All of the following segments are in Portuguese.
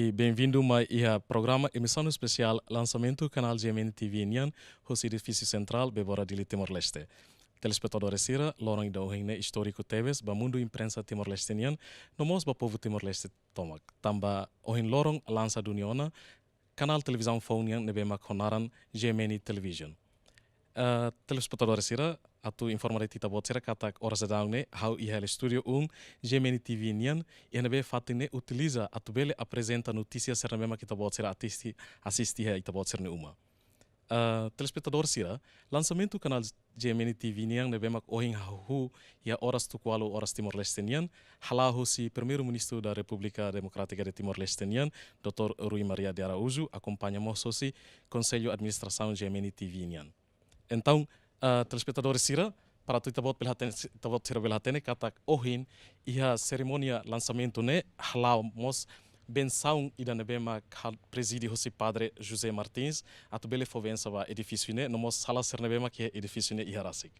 e bem-vindo ao programa emissão especial lançamento do canal GMN TV Nian, o edifício central Bebora de Timor-Leste. Telespectadores sira, lorong ida ohing histórico teves, ba mundo imprensa Timor-Leste Nian, nomos ba povo Timor-Leste tomak. Tamba ohing lorong lança do Niona, canal televisão Faunian nebema konaran GMN Television. Telespectadores sira, atu informare tita bot sira katak horas sedang ne how ihel studio GMN TV Nian e nebe fatine utiliza atu bele apresenta notícias sira mesma kita bot sira assisti ita bot sira ne uma. Telespectador sira, lançamento do canal GMN TV Nian nebe mak ohing hu ya horas tu qualo horas Timor-Leste Nian, halahu si primeiro-ministro da República Democrática de Timor-Leste Nian, Dr. Rui Maria de Araújo, acompanhamos si Conselho Administração GMN TV Nian. Então, telespectadores sira, para tu tabot sira belhatene katak ohin ia cerimônia lançamento ne halau mos benção ida nebema presídio hosi padre José Martins atu bele fovensa va edifício ne no mos sala ser nebema que edifício ne iharasik.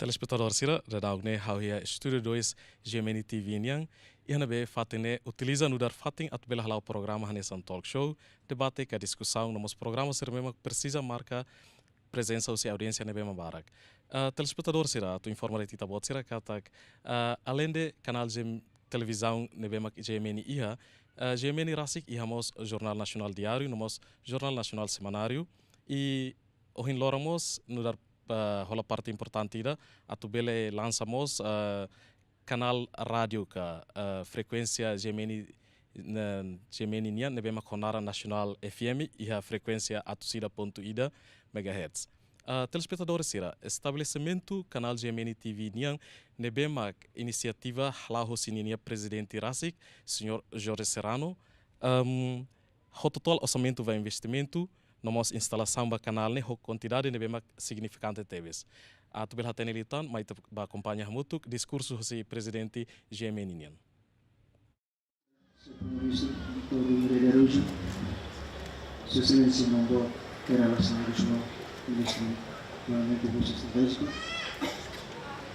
Telespectador sira, redagne how ia Studio 2 GMN TV Nian, e hanabe fatine utiliza no dar fatin at bela halau programa hanesan talk show, debate ka discussão nos programas sira mesmo precisa marca presença ou se audiência nebe mabarak. Telespectador sira, tu informare tita bot sira katak, além de canal televisão nebe mak GMN iha, GMN rasik ihamos Jornal Nacional Diário, nomos Jornal Nacional Semanário, e ohin loramos no dar rola parte importante ida atu bele lançamos canal rádio ka frequência GMN Nian nebema konara nacional FM e a frequência atusida.ida MHz. Telespectadores sira, estabelecimento canal GMN TV Nian nebema iniciativa halahu sininia presidente Rasik, senhor Jorge Serrano, o total orçamento vai investimento nomos instalação ba canal ne ho quantidade ne bema significante teves. Tu bel hatene litan mai ba acompanhar mutuk discurso si presidente GMN Nian. Dr. Rui de Araújo, Sua Excelência mandou que era a relação regional e neste planejamento de bolsa estratégica.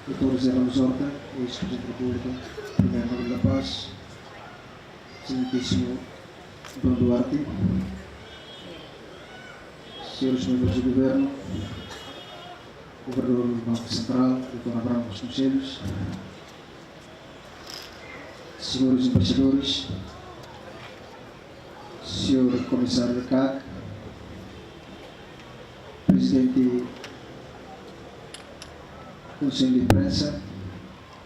Dr. José Ramos Horta, ex-presidente da República, primeiro-ministro da Paz, Excelentíssimo Dom Duarte, senhores membros do Governo, Governador do Banco Central, Dr. Abraham Vasconcelos, senhores embaixadores, senhor Comissário da CAC, Presidente do Conselho de Imprensa,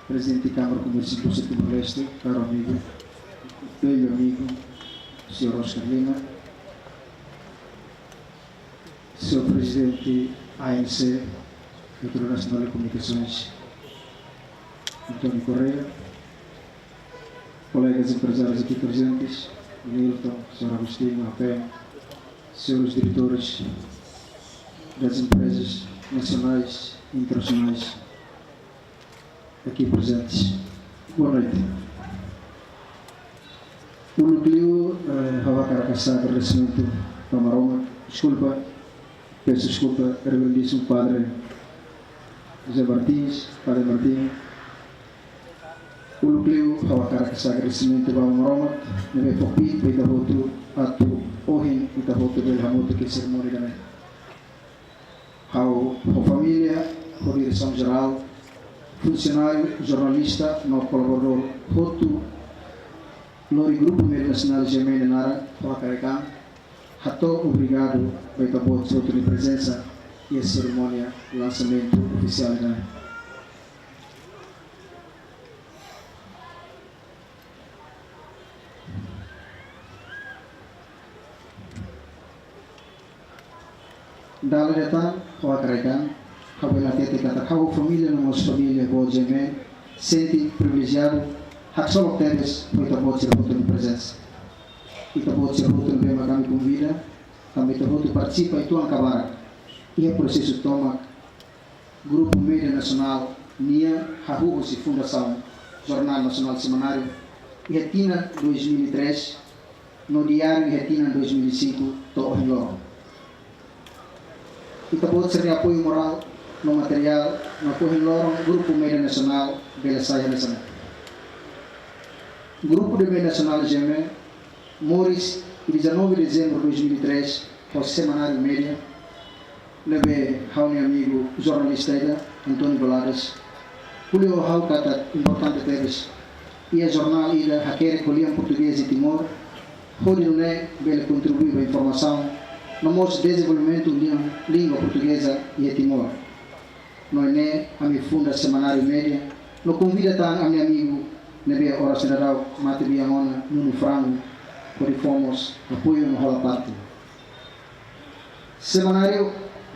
Presidente da Câmara de Comércio e Indústria de Timor-Leste, caro amigo, velho amigo, Sr. Oscar Lima, Sr. Presidente ANC, Doutor Nacional de Comunicações, António Correia, colegas empresários aqui presentes, Milton, Sr. Agostinho, Apé, senhores diretores das empresas nacionais e internacionais aqui presentes. Boa noite. O núcleo Havacaracassa, agradecimento para Maroma. Peço desculpa, reverendíssimo Padre José Martins, Padre Martim. O núcleo Havacaracassa, agradecimento para Maroma. Neve Popi, Peitahoto, Atu, Ohin, Peitahoto, Belhamoto, que cerimônia também. A família, a direção geral, funcionário, jornalista, nosso colaborador, Roto, Lori Grupo Médio Nacional de Gemene Nara, Havacarecan, Rato, obrigado pela vossa presença e a cerimônia de lançamento oficial da Daletan, Havacarecan, Havela Tete Kata, Hava família, nossa família, boa Gemene, sente privilegiado, Haksolo Teres, pela vossa presença. E a vossa bem kami convida, kami participa e tuan kabarak. E o processo toma Grupo Mídia Nacional, NIA, Hahu, se Fundação Jornal Nacional Semanário, Retina 2003, no Diário Retina 2005, Torre Loro. E pode ser apoio moral no material, no Torre Loro, Grupo Mídia Nacional, Bela Saia Nacional. Grupo de Mídia Nacional GM, Moris, 19 de dezembro de 2003, ao Semanário Média, levei ao meu amigo jornalista Antônio Baladas, Julio Haukata, importante deles, e a jornal ida Haquere Colian Português e Timor, onde não é bela contribuir para a informação no nosso desenvolvimento da língua portuguesa e Timor. Não é a minha funda Semanário Média, não convida a meu amigo, nebe Hora Cidadão, Mate Biamona, Nuno Frango, por fomos apoio no rola parte. Semanário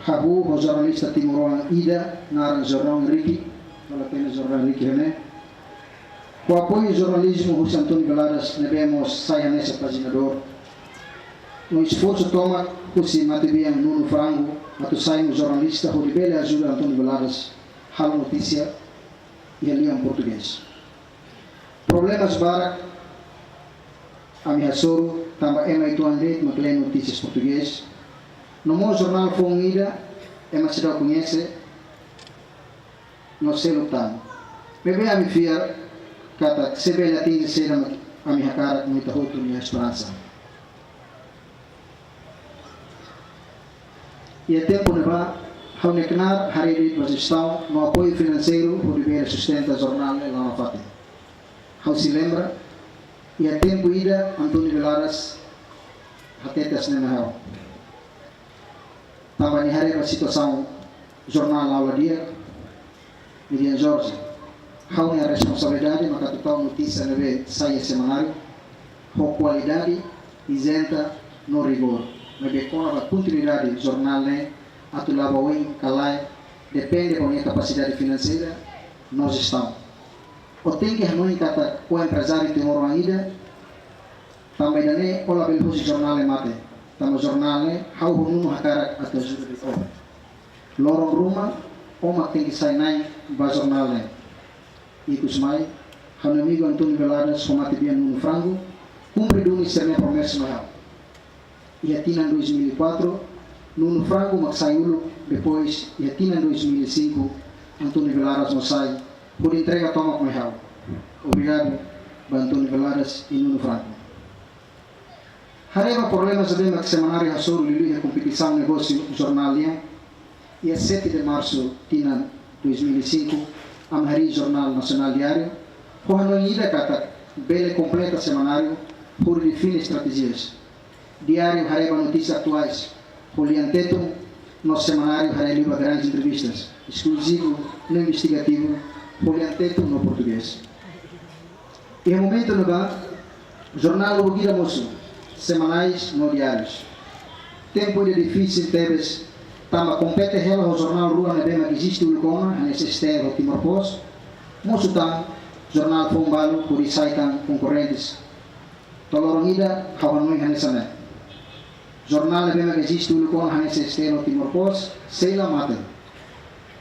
Habu, o jornalista Timoroan Ida, na Jornal Henrique, vale a pena Jornal Henrique René. Com apoio do jornalismo, José Antônio Veladas, devemos sair nessa paginador. No esforço toma, José Matebian Nuno Frango, a tu saímos jornalista, o Ribele ajuda Antônio Veladas, Halo Notícia e ali em português. Problemas para a minha soro, também é mais atuante, mas lê notícias português. No meu jornal foi unida, é uma cidade conhece, no selo tam. Bebê a minha filha, que se bem atinge ser a minha cara, muita outra minha esperança. E a tempo leva, ao necnar, Hariri de gestão, no apoio financeiro, o Ribeira sustenta o jornal lá na Fátima. Ao se lembra, e a tempo ida, Antônio Veladas, até a cinema. Estava em a situação jornal aula dia, Miriam Jorge, há a responsabilidade, mas a total notícia deve sair semanário, com qualidade, isenta, no rigor. Mas com a continuidade do jornal, a tu lava o calai, depende da minha capacidade financeira, nós estamos. O tem que harmonizar com o empresário que mora ainda, também não olha pelo jornal e mate. Tamo jornal hau hunu hakara atau ajuda de obra. Lorong rumah, oma tem que sair nai ba jornal e kusmai, hau amigo Antônio Veladas, somate bem Nuno Frango, cumpre do Ministério Comércio Nacional. E atina em 2004, Nuno Frango maksaiulo, depois e atina em 2005, Antônio Veladas não sai, por entrega toma com o Obrigado, Antônio Veladas e Nuno Frango. Harema problemas sabemos que semanário Rasul Lili a competição negócio jornalia e a 7 de março tina 2005 a Mahari Jornal Nacional Diário por não ida kata bele completa semanário por definir estratégias. Diário Hareba notícias atuais por lianteto no semanário Hareba grandes entrevistas exclusivo no investigativo por lianteto no português. E no momento no jornal Bugira Moço semanais no diários. Tempo de difícil teves tama compete rela o jornal Rua na bema que existe o Lucona, nesse estero Timor Post, moço tam jornal Fombalo por isaitan concorrentes. Tolorongida hawanoi hanesane. Jornal na bema que existe o Lucona nesse estero Timor Post, seila mate.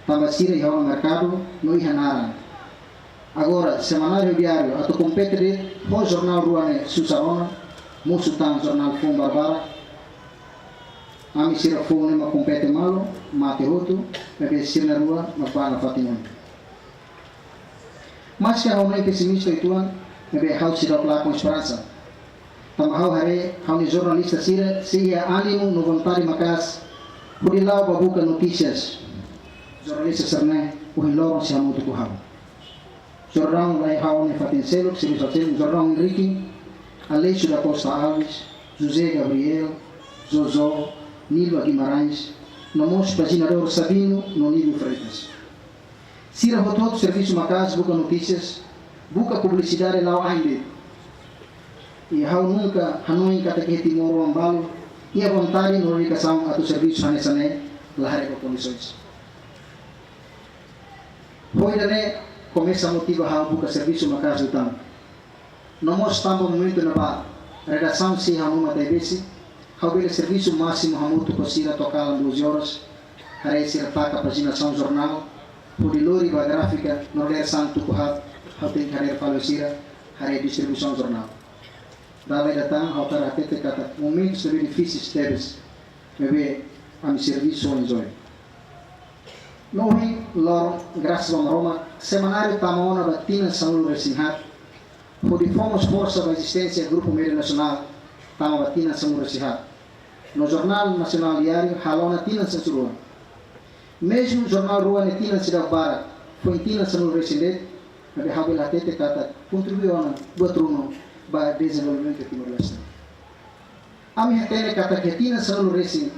Tama sira e hawan mercado no ihanaran. Agora semanário diário ato compete de o jornal Rua ne Susarona Musutan jornal Fom Barbara, ami sira Fom nema compete malo, mate roto, bebe sira na rua, mabana fatingon. Mas que hau nem pessimista ituan, bebe hau sira lá com esperança. Tama hau hare, hau ni jornalista sira, siya ânimo no vontade macas, por ilau babuca notícias. Jornalista serne, o hiloro se hamuto ku hau. Jornal lai hau ne fatinselo, sira fatin, jornal Henrique, Aleixo da Costa Alves, José Gabriel, Zozó, Nilo Guimarães, no moço paginador Sabino, no Nilo Freitas. Sira Rototo, serviço Macas, buca notícias, buca publicidade lá ainda. E hau nunca, hanoi kataquete moro ambalo, e a vontade no ligação a tu serviço hanesane, lá com condições. Foi daí, começa a motivar hau buca serviço Macas do tanto. Não mostramos muito na redação se hamuma TVC, havia serviço máximo hamuto conseguir tocar às 12 horas, harei ser paca paginação jornal, por ilori ba gráfica, no ler santo kuhat, hatem harei falosira, harei distribuição jornal. Dali datang, hau taratete kata momentos de difíceis teves, bebe am serviço onzoi. Nohi lor graças a Roma, semanário tamona batina São Resinhat. Por fomos força da existência do Grupo Médio Nacional, estamos batina São Resinhat. No Jornal Nacional Diário, halona tina Sansurua. Mesmo o Jornal Rua netina Cidade Barat, foi tina São Resinhat, mas a habela tete kata contribuiu na buatruno para desenvolvimento de Timor-Leste. A minha tele kata que tina São Resinhat,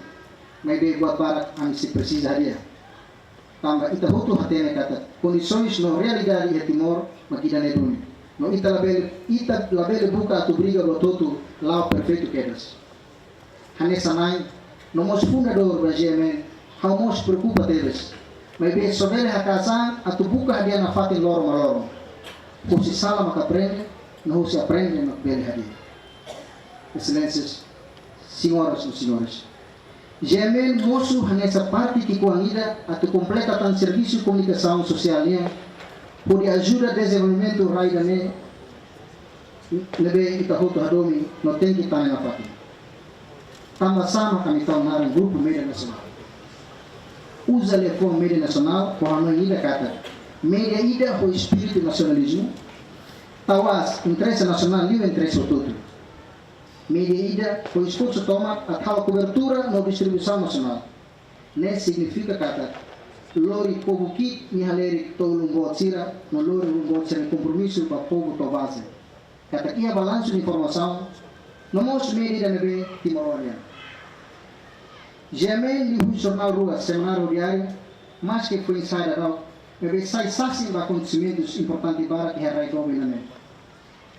mas de buat Barat a se precisa dia. Tamba ita hutu hatene kata condições no realidade de Timor, makida neduni. No ita labele buka atu briga bototu lao perfeito quedas. Hanessa nai, no mos fundador da GMN, hau mos preocupa deles. Mas bem sobele hakasan atu buka hadia na fatin loro maloro. Por si sala maka aprende, não se aprende no bele hadia. Excelências, senhoras e senhores. GMN moço hanessa parte que coanida atu completa tan serviço de comunicação social por ajuda desenvolvimento raidane lebe kita hutu hadomi no tem que estar na fatin. Tamba sama kami tahu naran grupo Média Nacional. Usa telefone Média Nacional por não ida kata. Média ida o espírito nacionalismo. Tawas interesse nacional e o interesse todo. Média ida o esforço toma a tal cobertura na distribuição nacional. Ne significa kata lori povo kit ni haleri tolong buat sira no lori buat sira compromisso para povo to base. Kata ia balanço de informação no mos Média da nebe Timor-Oriental. GMN li jornal Rua semanário diário, mas que foi insider out, nebe sai sasin ba acontecimentos importantes para que herai governamento.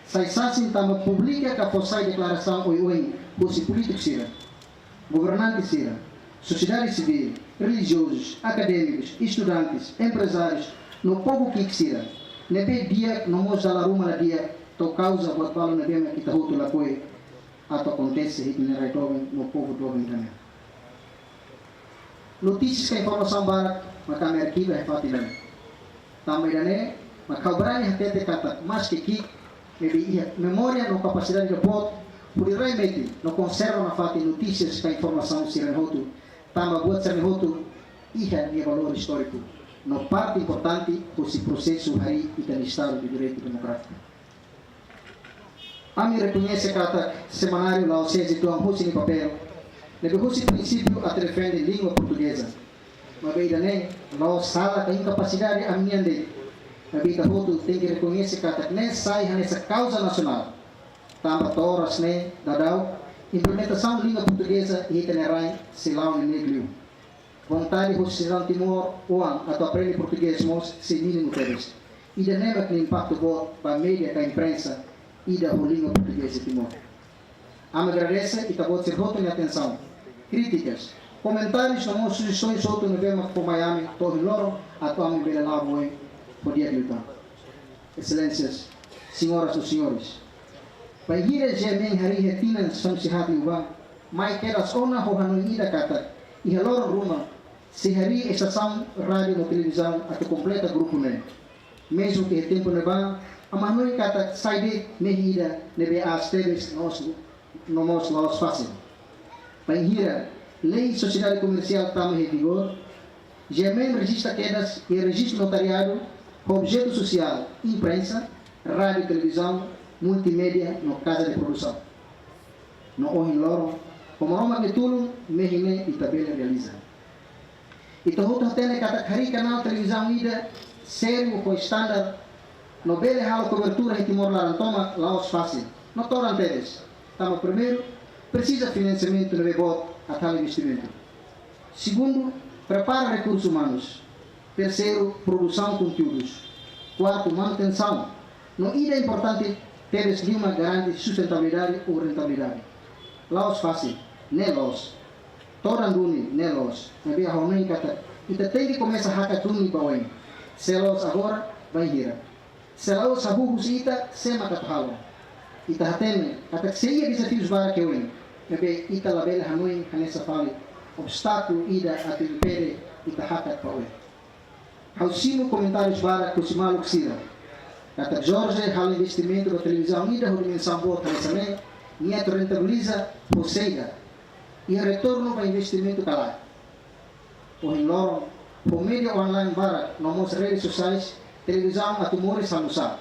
Sai sasin tama publica que posai declaração oi posi político sira, governante sira, sociedade civil, religiosos, acadêmicos, estudantes, empresários, no povo que sira. Nebe dia no mos dalaruma la dia to causa buat balo nebe me kita hutu la koi atau acontece hit herai no povo do também. Notícias que informação barat maka me arquiva é fatilan. Também dane maka berani hati kata mas que memória no capacidade de bot por remete no conserva na fati notícias que informação se rehoto tamba buat se rehoto iha de valor histórico no parte importante desse processo hari do Estado de Direito Democrático. A mim reconhece cada semanário lá o CES do Amhusi no papel. Leve o princípio a defender a língua portuguesa. Mas bem daí, lá o sala tem incapacidade a minha dele. Mas bem da outro tem que reconhecer cada nem sai nessa causa nacional. Tamba toras né, dadau, implementação da língua portuguesa e itinerai se lá o negro. Vontade de cidadão Timor, oan, a tua aprende português, mas se mínimo teres. E de neva que impacto bom para a mídia, para a imprensa e da língua portuguesa de Timor. Amo agradecer e está ser roto em atenção. Críticas, comentários, não sugestões, outro no tema por Miami, todo loro, a tua amiga Bela Lavo, podia lutar. Excelências, senhoras e senhores. Para ir a Jemen, Hari Retina, São Sihat Luba, mais que as ona Rohanui da Kata, e a loro Ruma, se Hari estação, rádio e televisão, até completa grupo né. Mesmo que o tempo neba, a Manui Kata sai de Nehida, nebe as teves, no mos laos fácil. Para ir lei sociedade comercial também em vigor, Jemen registra quedas e registro notariado, objeto social, imprensa, rádio e televisão, multimédia no casa de produção. No Ohin Loro, como Roma de Tulum, Mehine e Tabela realiza. E todo o tele hari canal televisão ida, sério com estándar, no bele halo cobertura em Timor Larantoma, Laos fácil. No toram teles. Tamo primeiro, precisa financiamento no rebote a tal investimento. Segundo, prepara recursos humanos. Terceiro, produção de conteúdos. Quarto, manutenção. No ida é importante teres uma garante sustentabilidade ou rentabilidade. Laos fácil, nem Laos. Toranduni, nem Laos. Nabi a Honei kata. Ita tem que começar a hakatuni baweng. Se Laos agora, vai gira. Se Laos sabuhus ita, se makatuhalo. Ita hateme, até que seria desafios para que eu nabi ita label hanui hanessa fali. Obstáculo ida até impere ita hakat pawe. Hausimo comentários para Kusimalo Ksira. Kata Jorge, hal investimento da televisão ida o dimensão boa também, nieto rentabiliza poseida e retorno para investimento calar. O Loro, o mídia online para nas redes sociais, televisão a tumores alusar.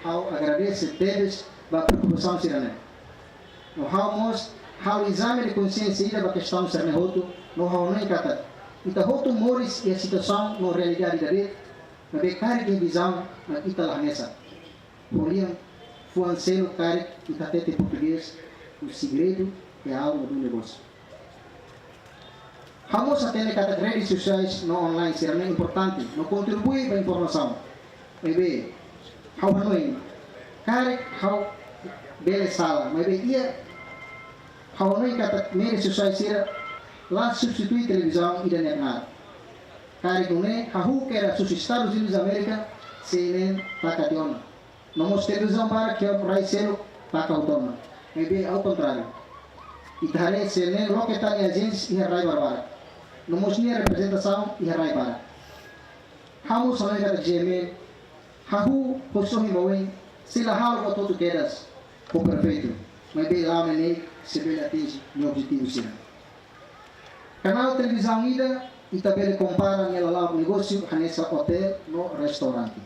Ao agradece teves para preocupação sirene. No hal exame de consciência ida para questão sirene hoto, no hal nem kata. Ita hoto tumores e a situação na realidade da rede, na becari de visão na ita lá nessa. Poliam fuanceno cari ita tete português, o segredo é a alma do negócio. Vamos a ter que redes sociais no online será importante, no contribui para a informação. Bem, how hanoi, cari how bela sala, mas bem ia how hanoi que redes sociais será lá substituir televisão e da nada. Cari com né, how que era os Estados Unidos da América, se nem para cationa. Não mos televisão para que o país seja para cautoma. Mas bem ao contrário. E tare se nem loquetar e agências e rai barbara. Não mos nem representação e rai para. Vamos a ver que GM, how possohi baweng, se la hal com todo quedas, o perfeito. Mas bem lá menei se bem atinge o objetivo sira. Canal televisão ida e também compara nela lá o negócio nessa hotel no restaurante.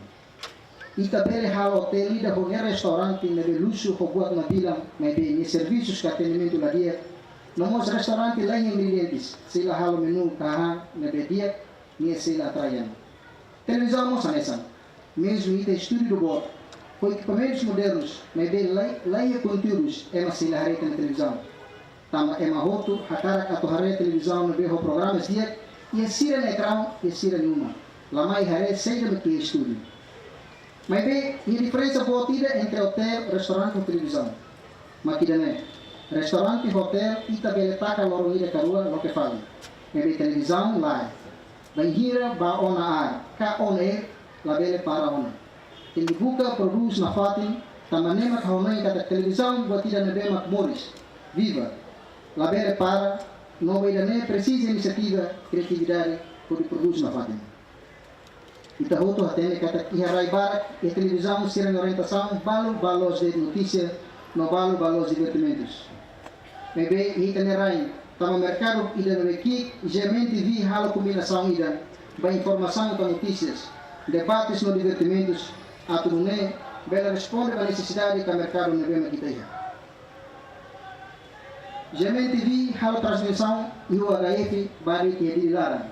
E também hal hotel ida com restaurante na de luxo com buat na bilang, mas bem ni serviços que atendimento lá dia. Nomos restaurante lá em ingredientes, se lá hal menu kaha na de dia ni se lá traian. Televisão mos nessa. Mesmo ita estúdio do bot. Com equipamentos modernos, mas bem lá e conteúdos é uma se lá reta na televisão. Tama é uma roto, hakara atohare televisão no berro programas dia e sira na ecrã e sira nenhuma. Lá mais hare seja do que estúdio. Mas bem, a diferença botida entre hotel, restaurante e televisão. Mas que não é. Restaurante e hotel, e também taca loro ida carua, lo que fala. Mas bem, televisão, lá. Bem, gira, ba ona ar. Ka one, la bele para ona. Tem buka, produz na fatin, tamanema ka honai kata televisão, botida na bema moris. Viva. La bele para, não vai dar precisa iniciativa, criatividade, por produz na fatin. Ita hoto hatene kata iharai barak e televisão será orientação balos de notícia no balos de divertimentos. Bem, ita nerai tama mercado ida no aqui geralmente vi halo combinação ida ba informação com notícias debates no divertimentos atunune bela responde à necessidade que o mercado não vem aqui tem. GMN TV, halo transmissão e o HF, bari que é de Lara.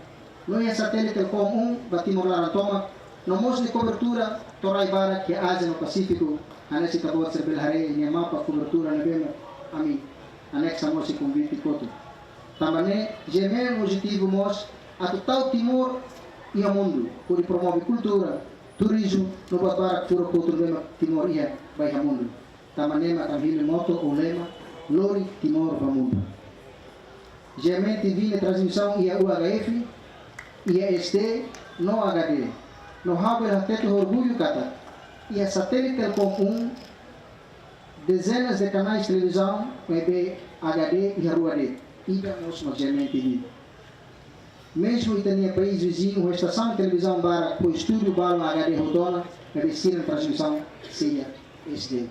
Não é satélite com batimos Lara toma, não mostra de cobertura, Torai Bara, que é Ásia no Pacífico, a nesse tabu de Serbelhare, e a mapa cobertura não vem a mim, anexa mostra com 20 cotos. Também, GMN objetivo mostra a total Timor e ao mundo, por promover cultura, turismo, no Batara, que for outro lema, Timor e vai ao mundo. Também, a Camilo Moto, o lema, Lori Timor para o mundo. GMN TV na transmissão e a UHF e a ST no HD. No Haber até o orgulho cata. E a satélite com dezenas de canais de televisão, EB, HD e a UHD. E nós no GMN TV. Mesmo em Itania, país vizinho, a estação de televisão para o estúdio para o HD Rodona, a vestir na transmissão seja SD.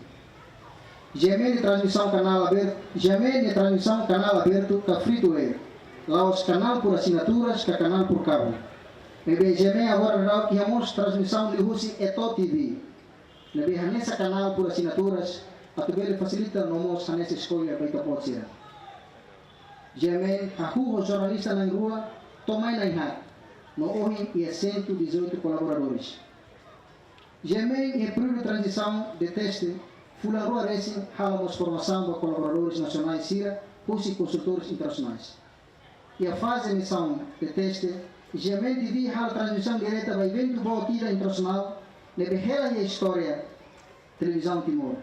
GMN de transmissão canal aberto, GMN de transmissão canal aberto, que free to air. Lá os canal por assinaturas, que canal por cabo. GMN agora não que temos transmissão de Rússia é Top TV. Nessa canal por assinaturas, a TV facilita no moço nessa escolha para que pode ser. GMN, a rua jornalista na rua, tomai na IHAT, no ORI e 118 colaboradores. GMN é período de transição de teste. Fula Rua Racing, halamos formação para colaboradores nacionais CIRA, e consultores internacionais. E a fase de emissão de teste, GMN TV hala transmissão direta para evento Bautira Internacional, nebe hela e a história televisão Timor.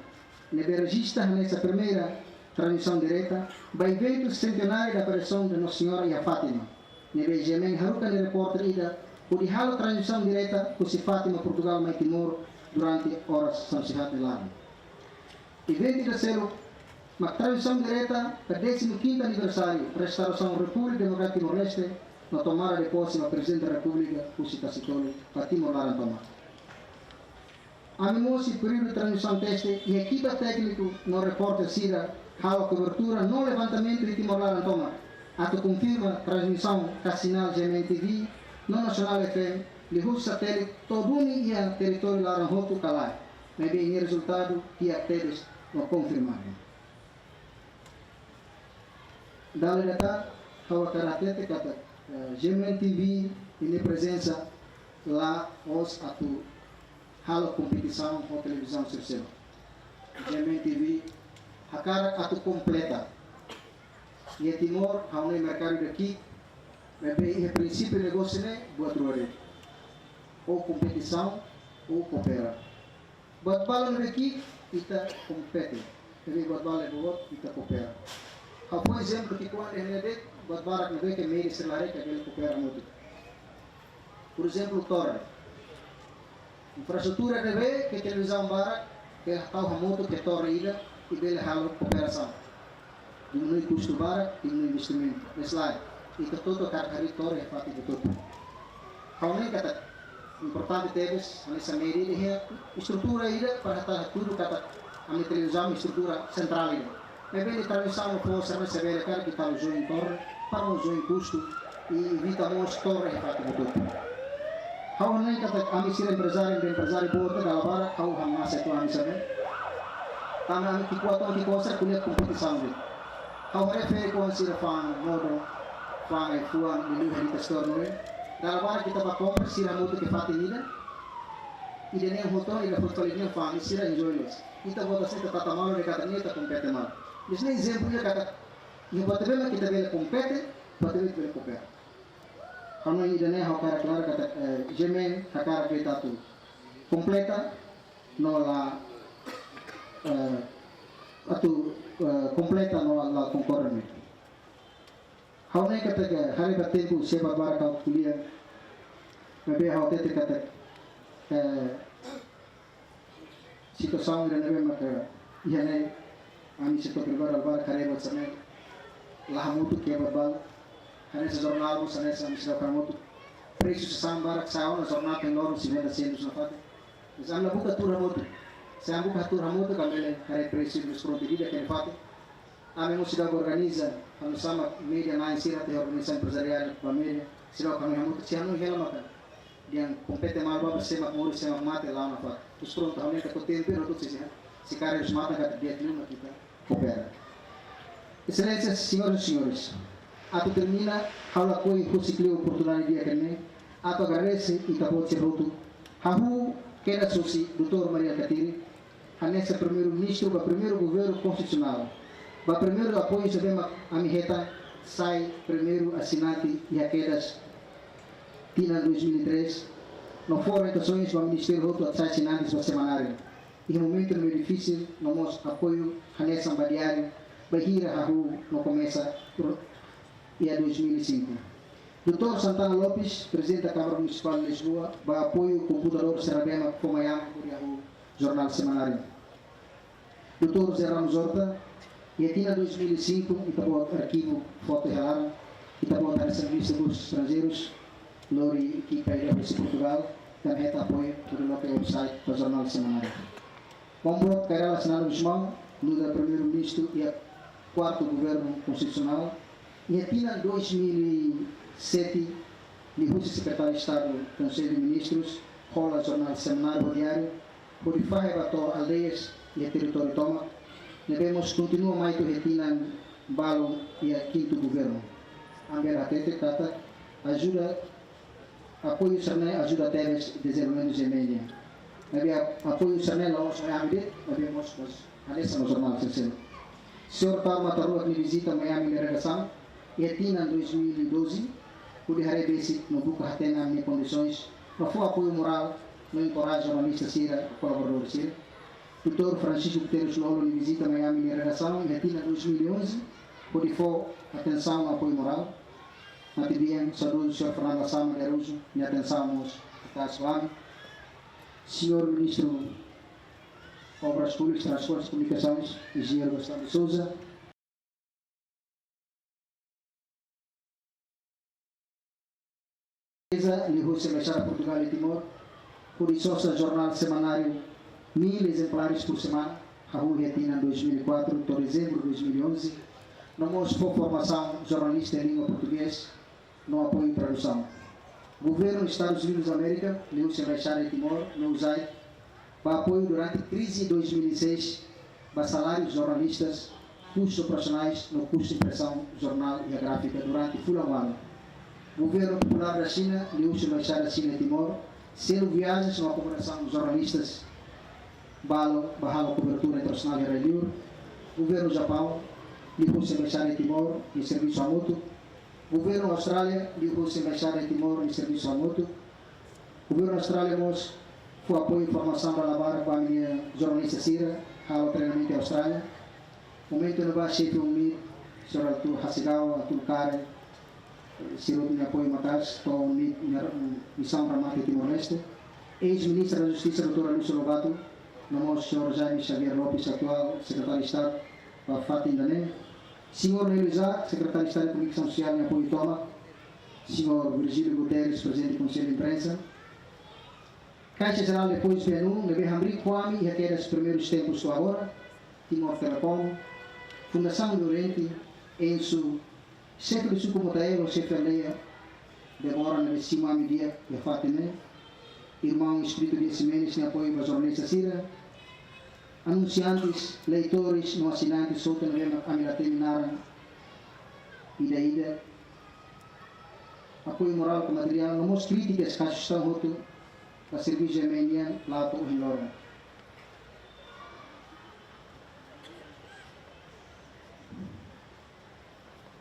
Nebe registra nessa primeira transmissão direta para evento centenário da aparição de Nossa Senhora e a Fátima. Nebe GMN haruka de repórter ida, por hala transmissão direta com si Fátima Portugal mais Timor durante horas São Serrat de Lado. Evento de selo, uma transmissão direta para o 15º aniversário da restauração da República Democrática Timor-Leste, na tomada de posse do Presidente da República, Pusi Tacitolo, para Timor-Leste. A mimosa período de transmissão teste e a equipa técnica no repórter CIRA, a cobertura no levantamento de Timor-Leste, a que confirma a transmissão da sinal GMN TV, no Nacional FM, de Rússia Satélite, todo o território Laranjoto Calai. Mas bem, o resultado que a teles não confirmaram. Dali data, a caratete kata GMN TV em presença lá os atu halo competição com televisão social. GMN TV a cara atu completa. E a Timor há um mercado daqui, mas bem, o princípio negócio é boa troca. Ou competição ou cooperar. Buat bala aqui, kita compete. Jadi buat bala buat kita coopera. Por exemplo, que quando ele vê, buat bala que vê que meio celular que ele coopera muito. Por exemplo, torre. Infraestrutura que vê que televisão bara que tahu muito que torre ida e ele halo cooperação. Diminui custo bara, diminui investimento. Slide. E que todo carregar torre é fácil de tudo. Kau nem kata importante teves nessa medida é estrutura ainda para estar tudo kata a minha televisão estrutura central ainda. Mas bem de transmissão não pode ser receber cara que está usando em torre para usar em custo e evitamos torre para tudo. How nem kata a minha empresário boa da labara how hamna se tu a minha sabe. Tama que quatro que coisa kuliah competição de. How refere com se fan modo fan e fuan de lugar de store Dalam kita bakal sira mutu ke fatinida, ide nem hoto ida fotolinha fam sira enjoyos. Kita bota se kata malo de kata ni ta compete mal. Disne exemplo de kata ni botebela kita bela compete, botebela bela compete. Kano ide nem hakara clara kata gemen hakara kita tu completa no la atu completa no la concorrente. How nem kata que hari batempo se babara kau kuliah, mas how tete kata situação ainda não é maka ia nem ami se to prepara albar kare bat samai lah mutu que babal kare se jornal bu samai sam se ka mutu preço se sambar que saiu no jornal tem loro 50 centos na fata mas amla buka tur mutu se am buka tur mutu kamele kare preço dos produtos que fata ame musida organiza kami sama media na insira te organização empresarial família sira kami hamutu siano hela maka yang compete mal ba semak moro semak mate lá na fa os pronto há nem que tempo não tudo se cara os mata que dia não kita coopera. Excelências, senhoras e senhores, ato termina aula coi conseguiu oportunidade dia que ato agradece e acabou de roto hahu queda soci Dr. Maria Catiri anessa primeiro-ministro para primeiro governo constitucional para primeiro apoio sabemos a miheta sai primeiro assinante e aquelas Tina 2003 não foram orientações do Ministério Roto a sai assinantes do semanário e no momento meio difícil nós apoio anessa diário bahira hahu no começa e a 2005 Dr. Santana Lopes, presidente da Câmara Municipal de Lisboa, vai apoio o computador Serabema Comayama por o jornal semanário. Dr. José Ramos Horta, e a 2005, e também arquivo foto real, e também o serviço dos estrangeiros, Lori, que caiu de Portugal, também está apoio por o website do jornal semanário. Como cairá assinado os mãos, no da primeiro-ministro e a quarto governo constitucional, e a 2007, o secretário de Estado do Conselho de Ministros, rola jornal semanário diário, por bato aldeias e a território toma, devemos continuar mais do retina balo e a quinto governo. Amber atete kata ajuda apoio sarne ajuda teres desenvolvimento de média. Havia apoio sarne lá os Miami, havemos alessa no jornal terceiro. Senhor Parma Tarua me visita Miami de regressão e a tina 2012 pude receber no buco hatena minhas condições, não foi apoio moral, não encoraja jornalista Sira, colaborador Sira. Dr. Francisco Guterres Lolo me visita Miami de regressão e a tina 2011 pude for atenção apoio moral. Nanti bien, saúde o Sr. Fernando Assama de Araújo, e atenção a Tassuami. Senhor Ministro Obras Públicas, Transportes e Comunicações, Engenheiro Gustavo de Souza. Ligou-se a Embaixada Portugal e Timor, por isso o jornal semanário 1000 exemplares por semana, a Rua Retina 2004, de dezembro de 2011. Não mostrou formação jornalista em língua portuguesa, no apoio e tradução. Governo dos Estados Unidos da América, ligou-se a Embaixada de Timor, no USAID, para apoio durante a crise de 2006, para salários jornalistas, custos operacionais no custo de impressão, jornal e a gráfica durante full ano. Governo Popular da China, ligou-se a Embaixada da China e Timor, sendo viagens na cooperação dos jornalistas, balo, barra cobertura internacional e radio. Governo Japão, ligou-se a Embaixada de Timor e serviço a moto. Governo Austrália, ligou-se a Embaixada de Timor e serviço a moto. Governo Austrália, nós foi apoio e formação para lavar com a minha jornalista Sira, ao treinamento em Austrália. Momento no baixo, chefe umir, Sr. Artur Hasegawa, Artur Kare, Siro de apoio Matas, com missão para Mate Timor-Leste. Ex-ministra da Justiça, Dr. Lúcio Lobato, nosso Sr. Jaime Xavier Lopes, atual secretário de Estado, para Fatim Dané. Sr. Nélio Isaac, secretário de Estado de Comunicação Social e Apoio Toma. Sr. Virgílio Guterres, presidente do Conselho de Imprensa. Caixa Geral de Apoios PNU, Nebe Hamri Kwame e aqueles primeiros tempos do agora. Timor Telecom. Fundação do Oriente, Enso, chefe do Suco Motaelo, chefe da Leia, Demora na Cima Media e Fatimé. Irmão Espírito de Simenes, em apoio para a jornalista Sira. Anunciantes, leitores, não assinantes, soltam a terminaram e da ida. Apoio moral com material, não mostra críticas que a gestão roto para serviço de emendia lá para o Rilora.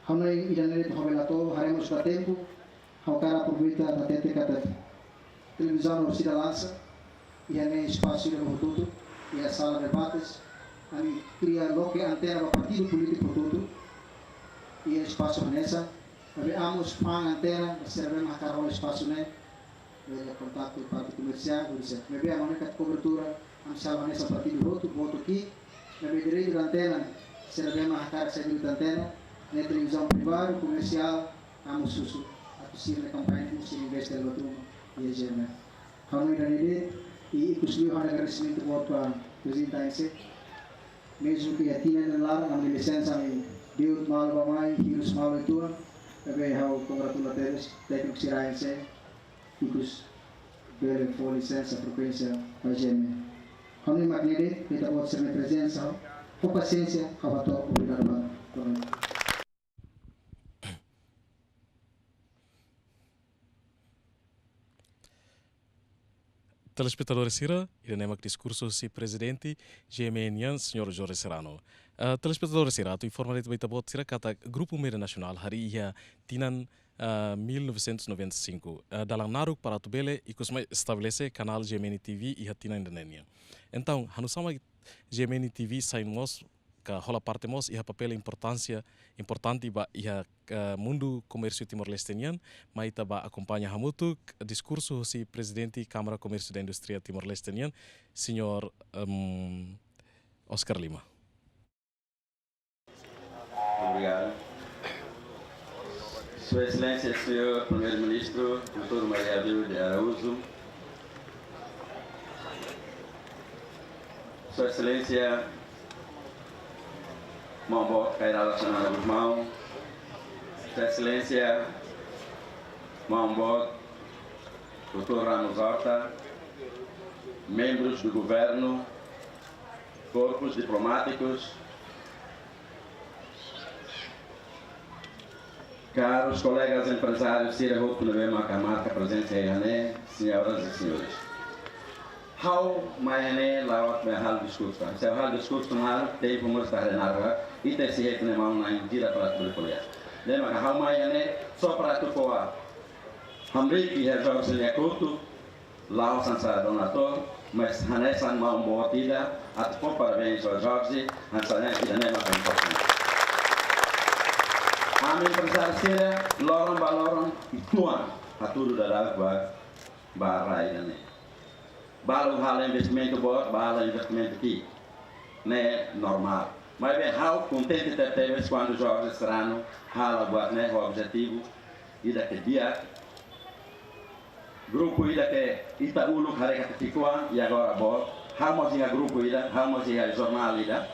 Hamai idanere to habelato, haremos da tempo, ao cara aproveita a tete kata televisão no Cida Lança, e a espaço de tudo e a sala de debates, a mim cria logo antena para partido político todo, e a espaço nessa, amos fan antena, serve mais caro o espaço né, contato com parte comercial, por isso, me a única cobertura, amsava nessa partido voto aqui, me direito da antena, serve mais caro serviço da antena, na televisão privada, comercial, amos susu, a possível campanha, se investir no outro e a gema. Kami dan ini, e conseguiu agradecimento para a presidência, mesmo que a tinha lá na licença me deu mal para mais, hirus mal itu, tapi hau congratulateres teknik siraense, ikus pela for licença frequência para GM. Kami magnide, kita pode ser minha presença, com paciência, abato, obrigado. Telespectadores Sira, iremos discurso si presidente GMNian, Sr. Jorge Serrano. Telespectadores Sira, tu informa de baita bot Sira kata Grupo Media Nacional hari ia tinan 1995. Dalam naruk para tubele ikusma estabelece canal GMN TV ia tinan Indonesia. Então, hanusama GMN TV sain mos ka hola parte mos ia papel importante ba ia mundo comércio Timor-Lestenian, mas ba acompanha hamutu discurso si presidente Câmara Comércio da Indústria Timor-Lestenian, Sr. Oscar Lima. Obrigado. Sua Excelência, Senhor Primeiro-Ministro, Dr. Maria Abel de Araújo, Sua Excelência, Mambo Cairala Sanana Guzmão, Sua Excelência, Mambo Dr. Ramos Horta, membros do governo, corpos diplomáticos, caros colegas empresários, Sira Roupo Nevema Camarca, presença aí, senhoras e senhores. How maine lawat me hal diskurso. Se hal diskurso hal tei pumur starenarga ite si het ne mau na indira para tu kuliah. Le maka how maine so para tu koa. Hamri ki he Jorge Liakutu lao sansa donator, mas hanesan mau boatida at po parabéns ao Jorge, hansane ida ne maka importante. Amin empresário Sira lorong balorong ituan aturu darat ba rai ne. Balo hal investimento bot, balo investimento aqui, né, normal. Mas bem, how contente teve quando Jorge Serrano hala buat né, o objetivo ida que dia grupo ida que Itaúlu hareka Tikua e agora bot, how masih grupo ida, how masih jornal ida.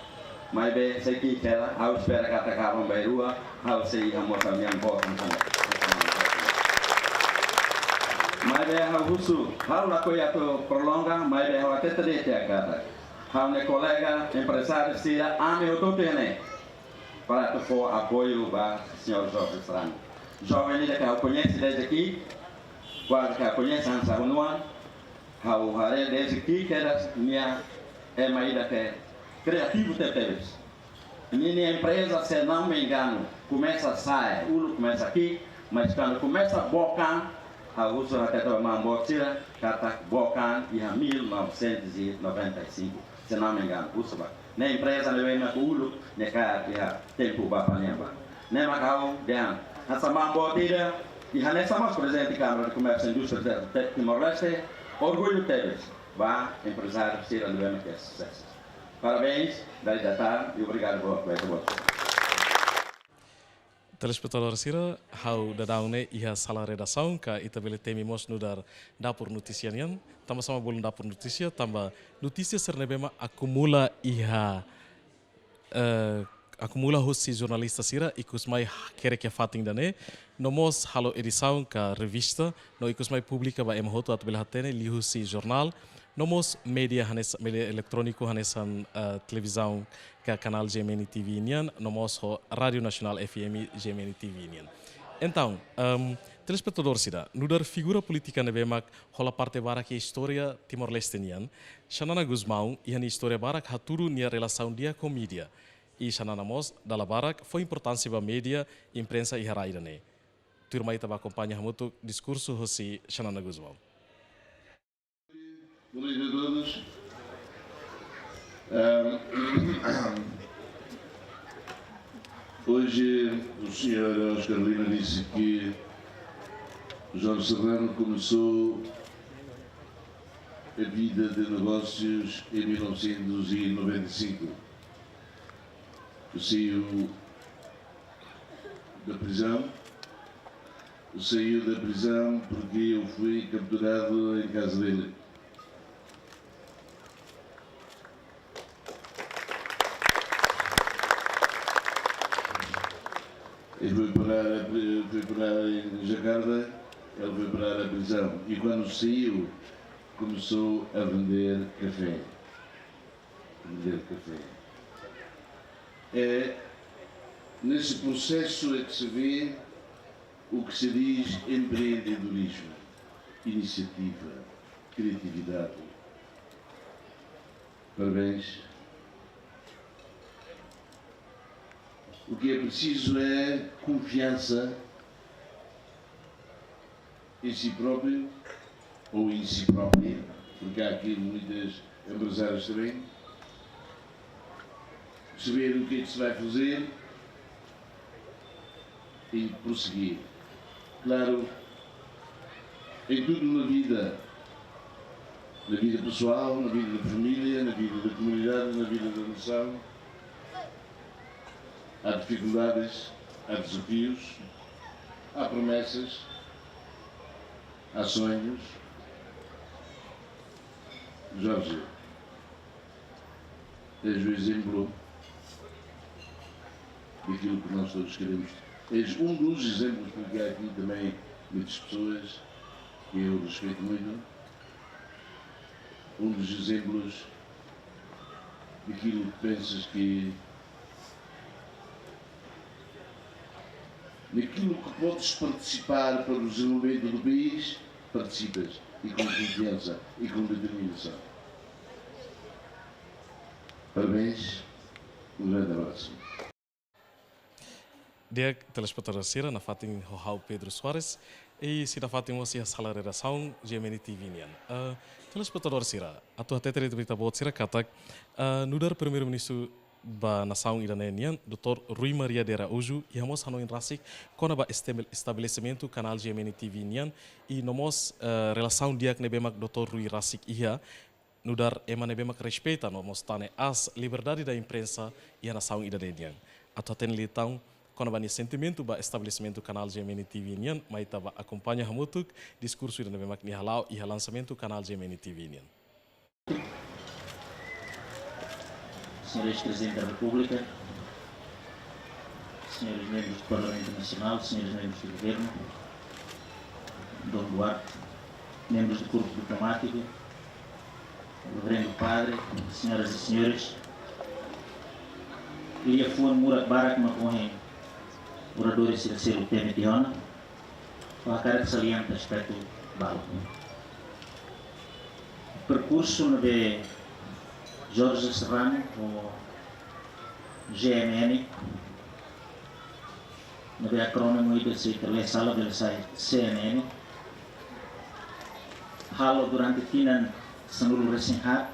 Mas bem, sei que ela, how espera que atacam Beirua, how sei a moça minha bot Mai be ha husu, hal la koya to prolonga, mai be ha teta de te agata. Ha ne colega empresário Sira ame o totene para que for apoio para o senhor Jorge Serrano. Jovem ainda que eu conheço desde aqui, quase que eu conheço antes da Unuan, eu harei desde aqui que era minha ainda que criativo te teves. Minha empresa, se não me engano, começa a sair, o começa aqui, mas quando começa a bocar a uso até tomar Tira, kata Bocan e a 1995, se não me engano, uso ba. Na empresa não vem na Ulu, ne cá tempo ba panema. Ne macau dan. Essa Tira e a nessa mais presente Câmara de Comércio e Indústria de Timor-Leste, orgulho teves, ba empresário Sira não vem que sucesso. Parabéns, daí da tarde e obrigado por voto. Telespectador Sira, how da daune ia sala redação ka itabele temi mos nudar dapur notícia nian, tamba sama bolon dapur notícia, tamba notícia sernebema acumula acumula hosi jornalista Sira ikus mai kere que fating dane, nomos halo edição ka revista, no ikus mai publica ba emhoto atbel hatene li hosi jornal, nomos media eletrônico hanesan televisão que canal GMN TV nian, nomos ho Radio Nacional FM GMN TV nian. Então, telespectador Sida, nudar figura política nebemak hola parte barak e história Timor-Leste nian, Xanana Guzmão e a história barak haturu nia relação dia com mídia. E Xanana mos dala barak foi importância ba mídia, imprensa e haraidane. Turma itaba acompanha muito discurso hosi Xanana Guzmão. Boa noite a todos. Hoje o Sr. Oscar Lima disse que Jorge Serrano começou a vida de negócios em 1995. Saiu da prisão. Saiu da prisão porque eu fui capturado em casa dele. Ele foi parar em Jacarta, ele foi parar a prisão. E quando saiu começou a vender café. É nesse processo é que se vê o que se diz empreendedorismo, iniciativa, criatividade. Parabéns. O que é preciso é confiança em si próprio ou em si própria, porque há aqui muitas empresários também. Saber o que é que se vai fazer e prosseguir. Claro, em tudo na vida pessoal, na vida da família, na vida da comunidade, na vida da nação, há dificuldades, há desafios, há promessas, há sonhos. Jorge, és o exemplo daquilo que nós todos queremos. És um dos exemplos, porque há aqui também muitas pessoas que eu respeito muito, um dos exemplos daquilo que pensas que naquilo que podes participar para o desenvolvimento do país, participas e com confiança e com determinação. Parabéns, um grande abraço. Dia telespectador Sira na fatin Hohau Pedro Soares e se na fatin você a sala de redação GMN TV nian. Telespectador Sira, a tua tetra de berita bot Sira katak nudar primeiro-ministro ba nação iraniana, Dr. Rui Maria de Araújo, e hamos hano rasik kona ba estabelecimento canal GMN TV nian e nomos relação dia que nebemak Dr. Rui rasik ia nudar ema nebemak respeita nomos tane as liberdade da imprensa e a nação iraniana. A tua ten litão quando bani sentimento ba estabelecimento canal GMN TV nian, mas tava acompanha hamutuk discurso ida nebemak ni halau e lançamento canal GMN TV nian. Senhores Presidente da República, senhores membros do Parlamento Nacional, senhores membros do Governo, Dom Duarte, membros do Corpo Diplomático, Reverendo Padre, senhoras e senhores, Lia Fuan Murak Barak Makohen, oradores da Selo Teme Tiona, com a cara de saliente aspecto balo. Percurso no de Jorge Serrano, o GMN, no acrónimo de se sala de CNN, halo durante tinan sanulu resinhat,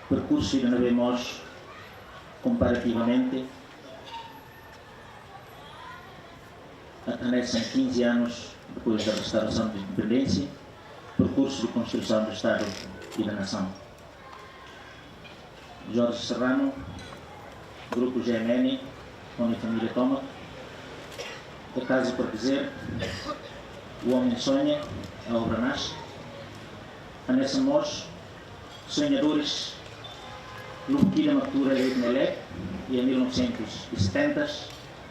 percurso de nós comparativamente atravessam 15 anos depois da restauração da independência, percurso de construção do Estado e da Nação. Jorge Serrano, Grupo GMN, onde a família toma, acaso por dizer, o homem sonha, a obra nasce, a nessa nós, sonhadores, Luquila Matura de Melec, e em 1970,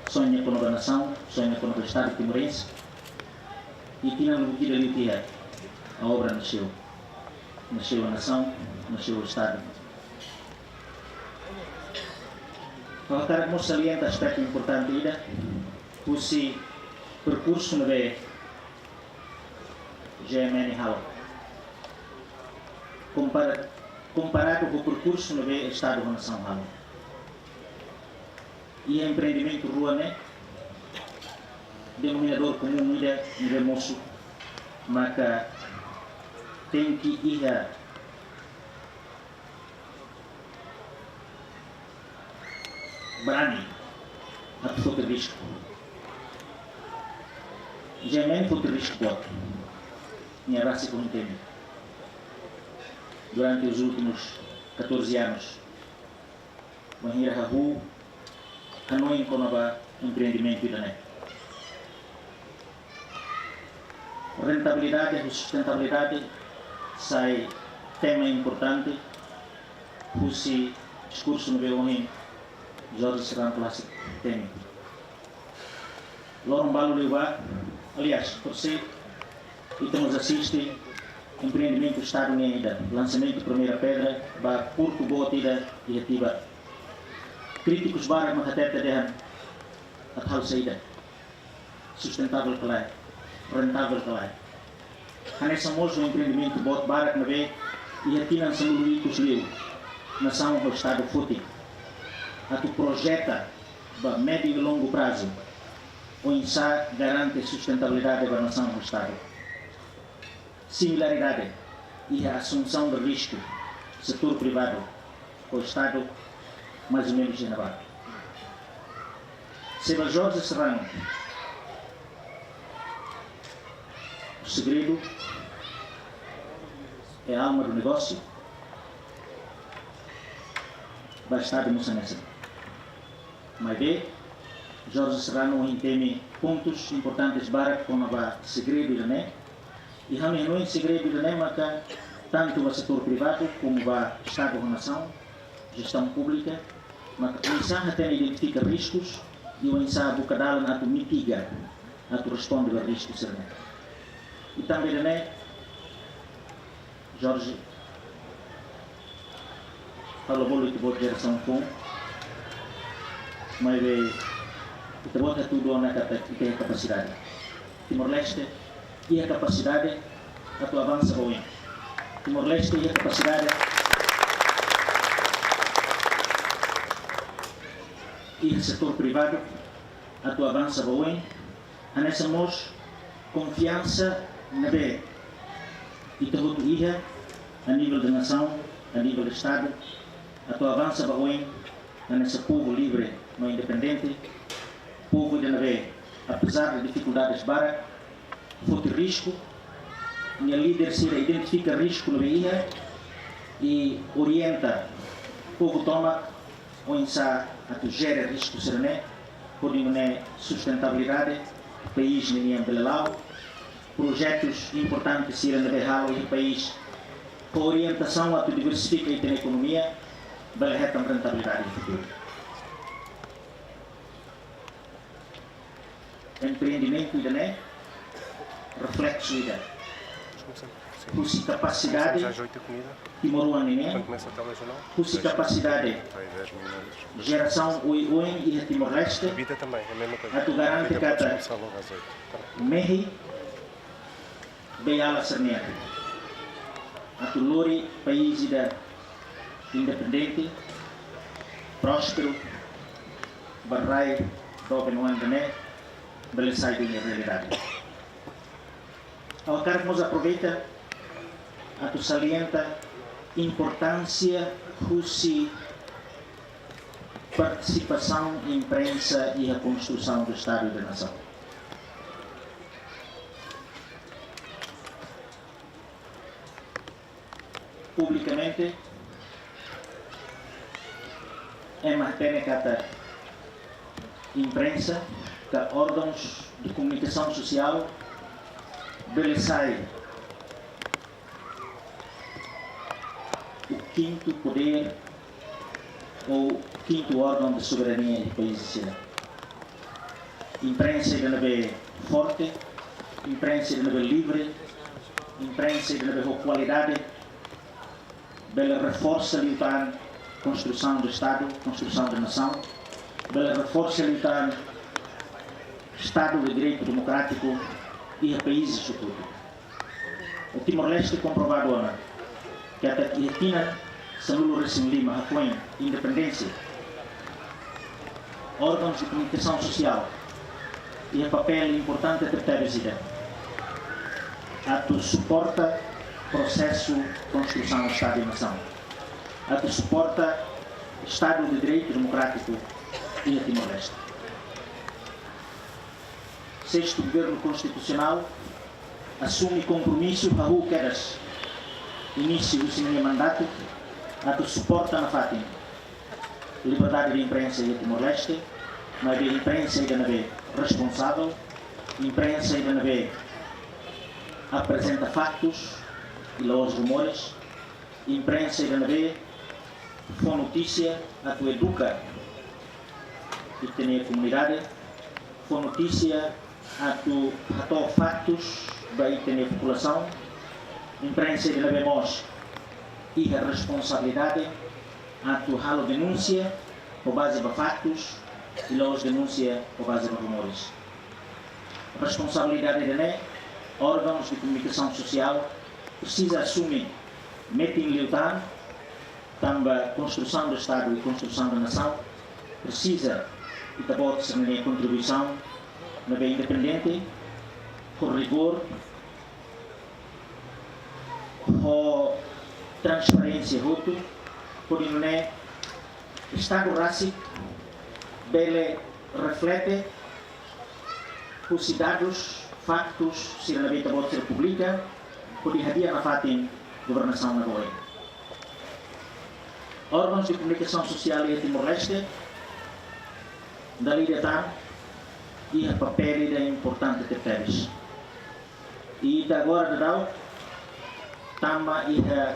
sonha com a nação, sonha com o Estado timorense, e tinha Luquila Litia, a obra nasceu. Nasceu a nação, nasceu o Estado. Para cara que salienta aspecto importante ainda, o percurso no GMN Hall. Comparado com o percurso no Estado da Nação Hall. E empreendimento rua, né? Denominador comum ainda no moço, mas tem que ir berani atau ke risco. Jangan foto risco kuat. Minha raça como entende. Durante os últimos 14 anos, Mahira Rahu, Hanoi Konaba empreendimento da rentabilidade e sustentabilidade sai tema importante. Pusi discurso no Beonin Jorge Serrano Clássico tem. Lorong Balu Lewa, aliás, por si, e temos assiste empreendimento do Estado ainda, lançamento de primeira pedra, para curto botida e ativa. Críticos para uma cateta de a tal saída, sustentável que lá, rentável que lá. Nessa moça o empreendimento bot barak na vez e aqui não são luídos liu, nação do Estado fútil. A tu projeta para médio e longo prazo, o INSA garante sustentabilidade da nação do Estado. Similaridade e a assunção de risco, setor privado, o Estado mais ou menos generado. Seba Jorge Serrano, o segredo é a alma do negócio, vai estar de Moçambique. Mas bem, Jorge Serrano tem pontos importantes para como vai segredo, né? E realmente não é segredo, né? Mas tanto o setor privado como o Estado da nação, gestão pública, mas o INSA até identifica riscos e o INSA bucadal na tu mitiga, na tu responde a riscos, né? E também, né? Jorge falou muito de geração com, mas o bota tudo na capacidade. Timor-Leste e a capacidade a tu avança bem. Timor-Leste e a capacidade e o setor privado a tu avança bem. A nessa mos confiança na B e tudo ia a nível da nação, a nível do Estado, a tu avança bem nesse povo livre, não independente, povo de nave, apesar de dificuldades para, foto risco, minha líder se identifica risco no veia e orienta, povo toma, ou insa a tu gera risco serene, por diminuir sustentabilidade, país nem belelau, projetos importantes se irem derralo e país, com orientação a tu diversifica e tem economia, beleza rentabilidade no futuro. Empreendimento ainda reflexo ainda. Cusi capacidade Timor-Leste, cusi capacidade geração Oi e Timor-Leste, a tu garante que Mehi Beyala Sernia, a tu Lori país independente, próspero, barrai, dobe no andamento, beleza e realidade. Ao cara nos aproveita a tu salienta importância de participação em imprensa e a construção do Estado e da nação. Publicamente, é matéria que a imprensa, que órgãos de comunicação social, belezai o quinto poder ou quinto órgão de soberania do país. Imprensa deve ser forte, imprensa deve ser livre, imprensa deve ter qualidade, ela reforça a construção do Estado, construção da nação, ela reforça a Estado de Direito Democrático e a países futuro. O Timor-Leste comprovado agora que até que a Tina Sanulo Recém Lima apoia independência, órgãos de comunicação social e o papel importante de ter a tu suporta processo de construção do Estado e nação, a tu suporta Estado de Direito Democrático e a Timor-Leste. Sexto Governo Constitucional assume compromisso a quedas início do seu mandato a tu suporta na Fátima liberdade de imprensa e a Timor-Leste, mas a imprensa ainda não é responsável, a imprensa ainda não é apresenta factos e lá os rumores, a imprensa ainda não é for notícia a tu educa e tem a comunidade, for notícia a tu factos vai ter a população, imprensa de devemos e a responsabilidade atuar a denúncia por base de fatos e logo denúncia por base de rumores. A responsabilidade de órgãos de comunicação social precisa assumir, mete em lutar, também a construção do Estado e construção da nação, precisa e também ser uma contribuição na bem independente, com rigor, com transparência rota, por não é Estado racial, ele reflete os dados, factos, se a lei também ser pública, por havia na fatem governação na Goiás. Órgãos de comunicação social e Timor-Leste, da lideração e a papel é importante de teres. E agora também a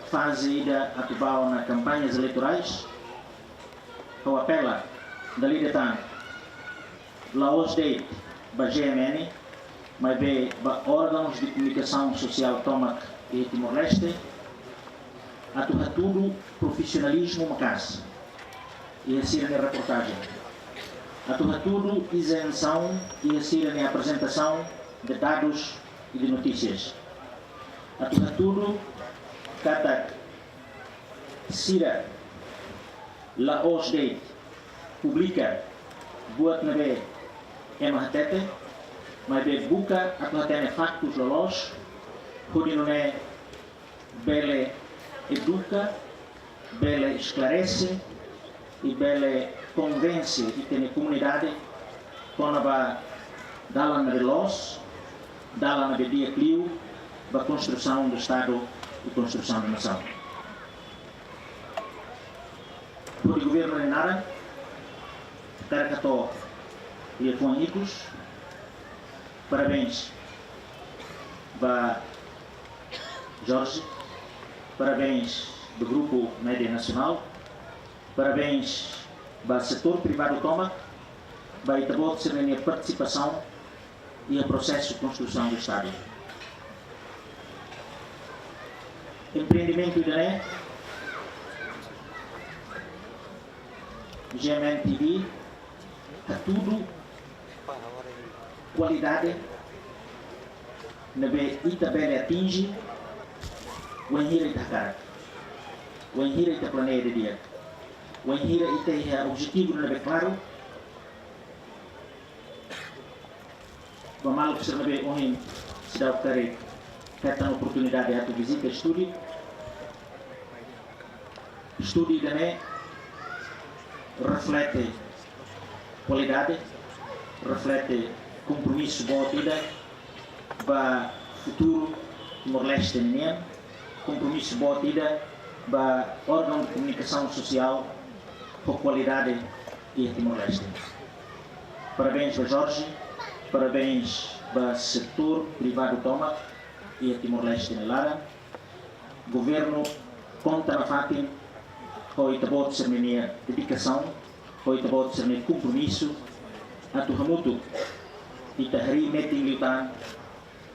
fase de atuar nas campanhas eleitorais, o apela da lideração, lá hoje da GMN, mas bem órgãos de comunicação social Tomac e Timor-Leste, atuar tudo profissionalismo na casa e assim a reportagem. Atuar tudo isenção e assim a apresentação de dados e de notícias. Atuar tudo cada Sira lá hoje publica buat nabe ematete mas be buka atuar tem factos lolos pode não é bele educa, bele esclarece e bele convence e tem comunidade quando vai dar na veloz, dar na dia clio, da construção do Estado e construção da nação. Por o governo de Nara, Caracato e Afuanicos, parabéns para Jorge, parabéns do Grupo Média Nacional, parabéns para o setor privado Toma, para a participação e o processo de construção do Estado. Empreendimento de GMN TV, a tudo, qualidade, na tabela atinge, o enhira e tacar, o enhira e planeia de dia, o enhira e objetivo na claro, o mal que se não vê hoje se dá o que é a oportunidade de visita estúdio também reflete qualidade, reflete compromisso boa vida para o futuro Timor-Leste menino, compromisso boa vida para órgão de comunicação social com qualidade e Timor-Leste. Parabéns para Jorge, parabéns para o setor privado Toma e Timor-Leste Lara. Governo conta na fatem foi também de ser minha dedicação, foi também de ser meu compromisso, a tu ramuto e tahri meti militar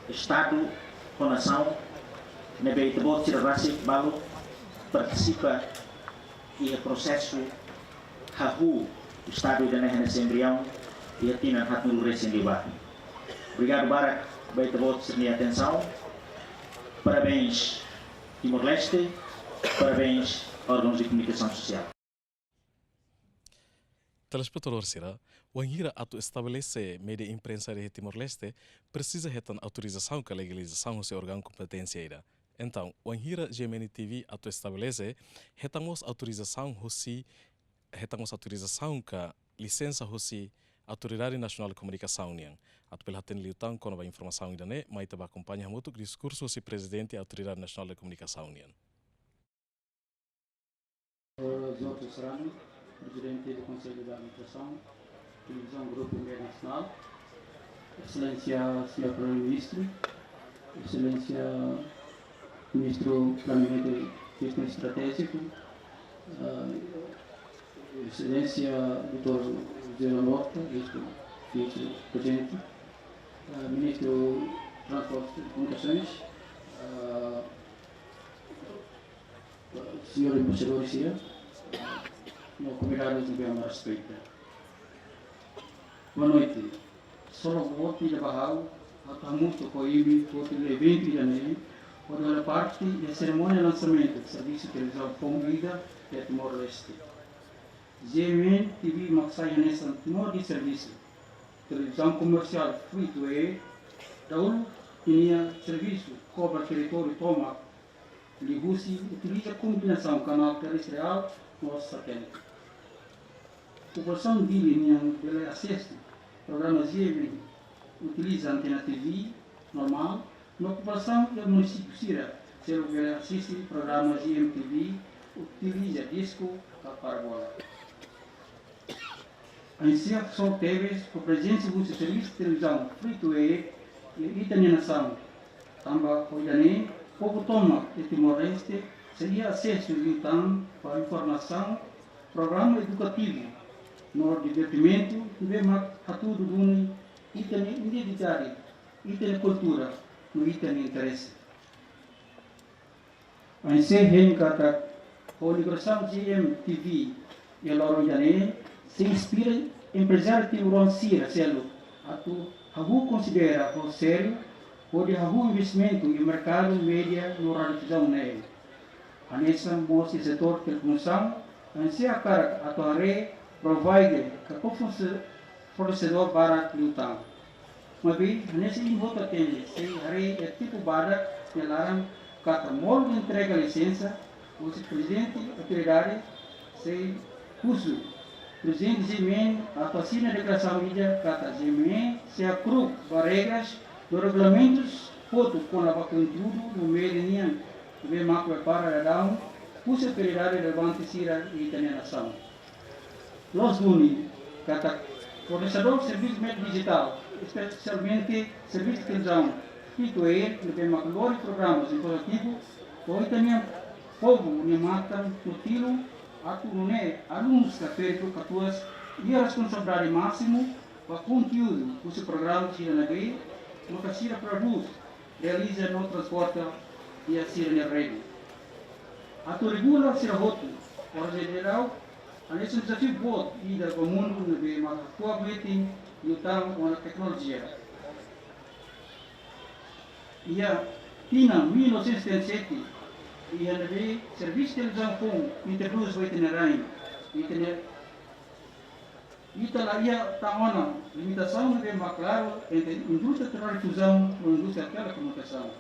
Estado com nação, na bem também de ser raça balo participa e o processo hahu Estado da nessa embrião e a tina hatnul resendiwa. Obrigado Barak, bem também de ser minha atenção. Parabéns Timor-Leste, parabéns órgãos de comunicação social. Telespectador Sira, o Anhira ato estabelece média imprensa de Timor-Leste precisa de autorização com a legalização do seu órgão competência ira. Então, o Anhira GMN TV ato estabelece retamos autorização com a licença hosi Autoridade Nacional de Comunicação União. Ato pela tem liutang com a informação ainda né, mas também acompanha muito o discurso do presidente da Autoridade Nacional de Comunicação União. Jorge Serrano, Presidente do Conselho de Administração, Televisão Grupo Média Nacional, Excelência Sr. Primeiro-Ministro, Excelência Ministro do Planeamento e Estratégico, Excelência Dr. José Lamorta, Vice-Presidente, Ministro do Transporte e Comunicações, senhor embaixador Cia, no convidados do bem respeito. Boa noite. Só vou te levar a muito com ele, vou te evento de janeiro, quando a parte da cerimônia de lançamento do serviço de televisão Vida de Timor-Leste. GMN TV Maxai nessa Timor de serviço, televisão comercial free to air, Daul tinha serviço cobra território toma, Lihusi utiliza combinação canal terrestrial ou satélite. A população de linha de acesso programa GMN utiliza antena TV normal, na população do município Sira, se ele assiste programa GMTV, utiliza disco da parabola. A inserção TV, com presença do serviço de televisão free to air e italianação, também o povo toma de Timor-Leste seria acesso então para informação, programa educativo, no divertimento, vemos a tudo do identidade, cultura, no interesse. A encerra a ligação GMTV e a Loro Janeiro se inspira em empresário que o Sira Celo, a considera o sério ou de investimento em mercado média no radiodifusão nele. A nessa mostra setor de telecomunicação, a encerra cara a tua rede provider que fornecedor para lutar. Mas nesse envolta tem se a rede é tipo bara que larang kata mol entrega licença o presidente autoridade se uso presidente GMN a assina declaração mídia kata GMN se apruva regras do regulamentos foto com a conteúdo no meio de ninguém que macro para dar uso autoridade relevante sira e nação. Los Duni kata fornecedor de serviço médio digital, especialmente serviço de televisão, Pito Air, que tem maclores programas informativos, hoje também povo que mata no tiro, alunos que feito catuas e a responsabilidade máxima para conteúdo do seu programa de na vez, no que se produz, realiza no transporte e a na rede. A tu regula se roto, por geral, a esse desafio bom e da mundo de uma coabiting e com a tecnologia. E a Tina 1977 e a serviço de televisão com introduz o itinerário e tá limitação de uma claro entre indústria de radiodifusão e indústria de telecomunicação.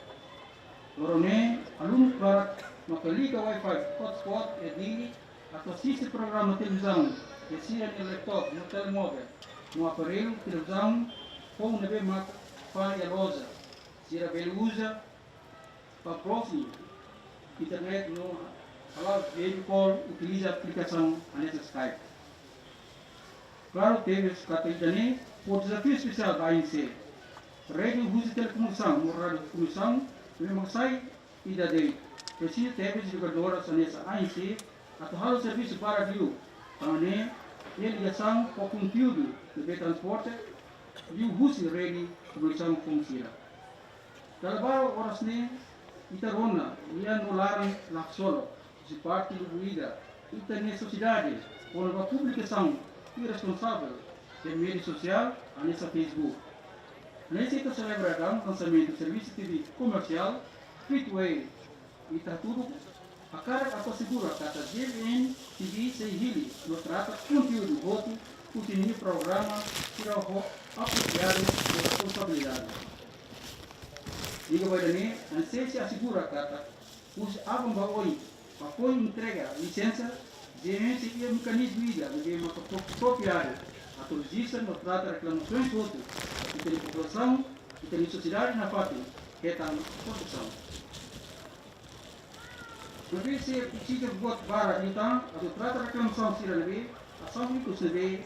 Lorone aluno para uma liga Wi-Fi hotspot e dili a assiste programa de televisão que seja no laptop, no telemóvel, no aparelho de televisão com o neve falha loja, se ele usa para próximo internet no video call utiliza a aplicação nessa Skype. Claro, teve esse categoria o desafio especial da ANC. Rede usa telecomunicação, no rádio de comunicação, mesmo sai e da dei. Precisa ter jogadoras nessa ANC a o serviço para viu, também ligação com conteúdo de transporte e o uso de rede de comunicação comercial. Trabalho horas nem Itarona, e anularam lá solo, de parte do Buida, e tem sociedade, com uma publicação irresponsável de mídia social, a nessa Facebook. Nesse que celebraram o lançamento do serviço TV comercial, Freeway, e está tudo, a cara assegura que a GMN TV se hili, no trata conteúdo voto, o programa, que é o apropriado de responsabilidade. Diga para mim, a ciência assegura que os avambaoi apoio entrega licença, GMN seria mecanismo de uma propriedade, a turista não trata reclamações outras, que tem população, que tem sociedade na parte, que está na produção. Por isso, se precisa de para então, a trata reclamação se leve, a ação que se vê,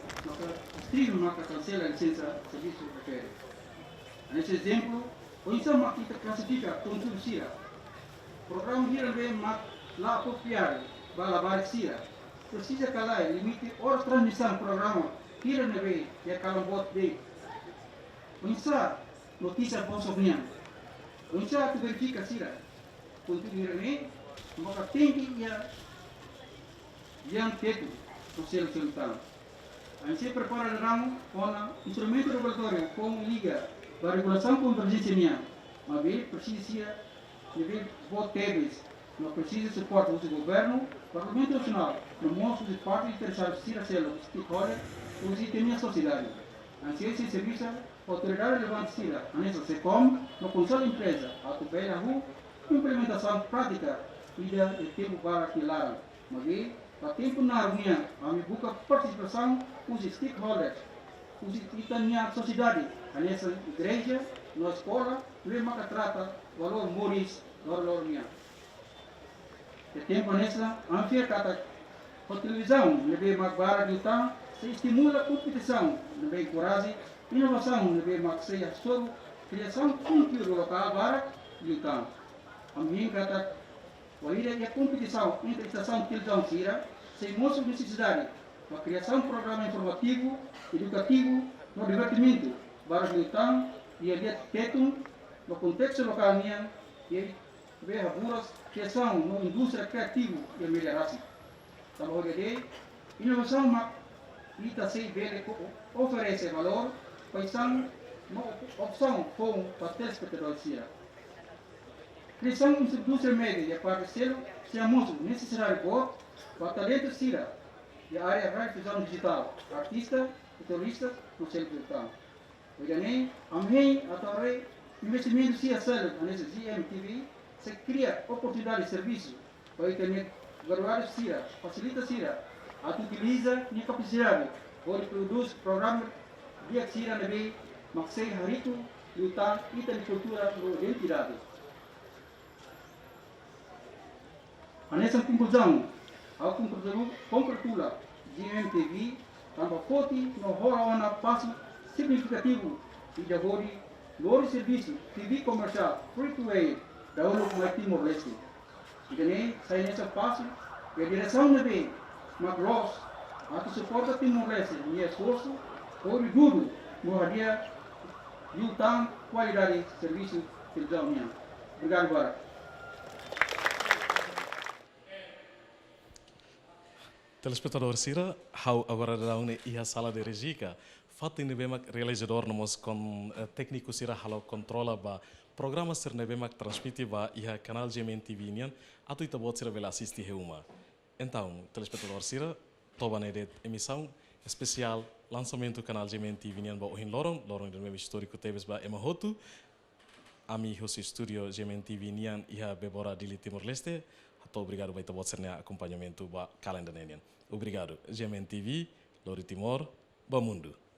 escreve uma cancela a licença de serviço refere. Nesse exemplo, o ensino que classifica conteúdo Sira. Programa Hira vem lá apropriado para lavar Sira. Precisa calar limite horas de transmissão programa Hira vem e a calambot de. O ensino notícia bom sobre o ensino que verifica Sira. continuamente, maka tinggi yang teto no selo celutano. Anche prepara ramo con instrumento regolatório como liga para regulação convergência minha, mas ele precisa nível votáveis, não precisa suporte do governo, Parlamento Nacional, no modo de parte interessada se a selo stakeholder, os itens da sociedade. Anche esse serviço autoridade relevante sira, anessa SECOM, no Conselho de Empresa, a tubela RU, implementação prática e de tempo para que lara. Mas ele, a tempo na reunião, a me busca participação dos stakeholders, os itens da sociedade, anessa igreja, na escola, lema que trata valor moris, valor minha. De tempo nessa, a kata a televisão, lebih magbara de utang, se estimula a competição, lebih encoraja inovação, lebih maksaya suruh criação conteúdo local para de utang. A minha kata, walida a competição entre estação televisão sira, sem mostra necessidade, a criação de programa informativo, educativo, no divertimento, para de utang, e ali teto, no contexto local minha, e ver aburas criação na indústria criativa e melhoração. Então, hoje inovação mak kita sei ver oferece valor, pois são uma opção com para telespectadores. Criação da indústria média e para ser muito necessário para talento sira e a área da difusão digital, artistas e turistas no centro do campo. Hoje amém através investimento CSL nesse GMTV se cria oportunidade de serviço para internet graduado sira, facilita sira, utiliza a capacidade para produzir programas de sira nabi maksai haritu lutar e da cultura no identidade. A nessa conclusão, a concretula GMTV também pode no hora uma passo significativo e de agora loro serviço TV comercial free to air da União Timor-Leste. Jadi saya nessa passo e a direção da bem, mas nós a suporta Timor-Leste e esforço por tudo no dia de utang qualidade de serviço que já união. Obrigado, Bara. Telespectador Sira, how agora daune ia sala de regica, fato ini bemak realizador nomos com técnico Sira halo controla ba programa ser ne bemak transmiti ba ia canal GMTV nian atu ita bot Sira vela assisti heuma. Então, telespectador Sira, toba nedet emissão especial lançamento canal GMTV nian ba ohin lorong de meu histórico teves ba emahotu ami hosi studio GMTV nian ia bebora dili Timor-Leste. Muito obrigado por ter seu acompanhamento para o calendário. Obrigado, GMTV, Lori Timor, Bamundo.